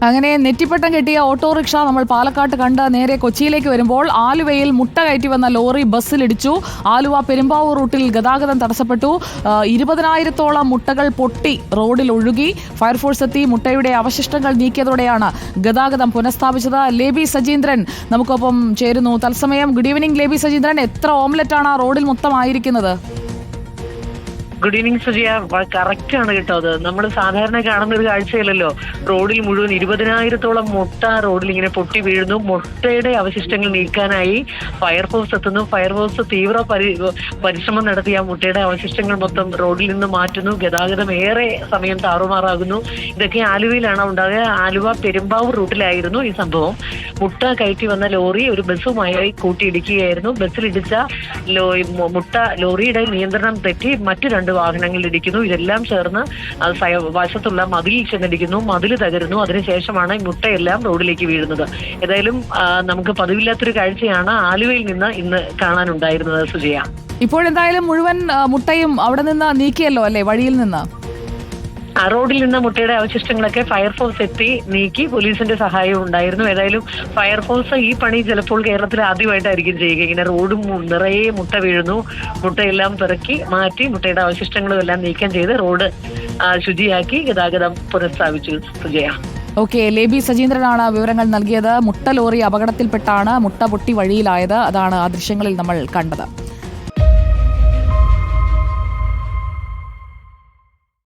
അങ്ങനെ നെറ്റിപ്പട്ടം കെട്ടിയ ഓട്ടോറിക്ഷ നമ്മൾ പാലക്കാട്ട് കണ്ട് നേരെ കൊച്ചിയിലേക്ക് വരുമ്പോൾ ആലുവയിൽ മുട്ട കയറ്റി വന്ന ലോറി ബസ്സിലിടിച്ചു. ആലുവ പെരുമ്പാവൂർ റൂട്ടിൽ ഗതാഗതം തടസ്സപ്പെട്ടു. 20,000-ഓളം മുട്ടകൾ പൊട്ടി റോഡിൽ ഒഴുകി. ഫയർഫോഴ്സ് എത്തി മുട്ടയുടെ അവശിഷ്ടങ്ങൾ നീക്കിയതോടെയാണ് ഗതാഗതം പുനഃസ്ഥാപിച്ചത്. ലേബി സജീന്ദ്രൻ നമുക്കൊപ്പം ചേരുന്നു തത്സമയം. Good evening ലേബി Sajeendran. എത്ര ഓംലെറ്റാണ് ആ റോഡിൽ മൊത്തം ആയിരിക്കുന്നത്? Good evening സുജിയ. കറക്റ്റ് ആണ് കേട്ടോ. അത് നമ്മൾ സാധാരണ കാണുന്ന ഒരു കാഴ്ചയല്ലല്ലോ. റോഡിൽ മുഴുവൻ 20,000-ഓളം മുട്ട റോഡിൽ ഇങ്ങനെ പൊട്ടി വീഴുന്നു. മുട്ടയുടെ അവശിഷ്ടങ്ങൾ നീക്കാനായി ഫയർഫോഴ്സ് എത്തുന്നു. ഫയർഫോഴ്സ് തീവ്ര പരിശ്രമം നടത്തി ആ മുട്ടയുടെ അവശിഷ്ടങ്ങൾ മൊത്തം റോഡിൽ നിന്ന് മാറ്റുന്നു. ഗതാഗതം ഏറെ സമയം താറുമാറാകുന്നു. ഇതൊക്കെ ആലുവയിലാണ് ഉണ്ടാകുക. ആലുവ പെരുമ്പാവൂർ റൂട്ടിലായിരുന്നു ഈ സംഭവം. മുട്ട കയറ്റി വന്ന ലോറി ഒരു ബസ്സുമായി കൂട്ടിയിടിക്കുകയായിരുന്നു. ബസ്സിലിടിച്ച മുട്ട ലോറിയുടെ നിയന്ത്രണം തെറ്റി മറ്റു 2 വാഹനങ്ങളിൽ ഇടിക്കുന്നു. ഇതെല്ലാം ചേർന്ന് വശത്തുള്ള മതിലിൽ ചെന്നിടിക്കുന്നു. മതിൽ തകരുന്നു. അതിനുശേഷമാണ് മുട്ടയെല്ലാം റോഡിലേക്ക് വീഴുന്നത്. ഏതായാലും നമുക്ക് പതിവില്ലാത്തൊരു കാഴ്ചയാണ് ആലുവയിൽ നിന്ന് ഇന്ന് കാണാനുണ്ടായിരുന്നത് സുജയ. ഇപ്പോഴെന്തായാലും മുഴുവൻ മുട്ടയും അവിടെ നിന്ന് നീക്കിയല്ലോ അല്ലേ, വഴിയിൽ നിന്ന്? റോഡിൽ നിന്ന് മുട്ടയുടെ അവശിഷ്ടങ്ങളൊക്കെ ഫയർഫോഴ്സ് എത്തി നീക്കി. പോലീസിന്റെ സഹായവും ഉണ്ടായിരുന്നു. ഏതായാലും ഫയർഫോഴ്സ് ഈ പണി ചിലപ്പോൾ കേരളത്തിൽ ആദ്യമായിട്ടായിരിക്കും ചെയ്യുക. ഇങ്ങനെ റോഡും നിറയെ മുട്ട വീഴുന്നു. മുട്ടയെല്ലാം പിറക്കി മാറ്റി മുട്ടയുടെ അവശിഷ്ടങ്ങളും എല്ലാം നീക്കം ചെയ്ത് റോഡ് ശുചിയാക്കി ഗതാഗതം പുനഃസ്ഥാപിച്ചു സുജയ. ഓക്കെ, ലേബി സജീന്ദ്രനാണ് വിവരങ്ങൾ നൽകിയത്. മുട്ട ലോറി അപകടത്തിൽപ്പെട്ടാണ് മുട്ട പൊട്ടി വഴിയിലായത്. അതാണ് ആ ദൃശ്യങ്ങളിൽ നമ്മൾ കണ്ടത്.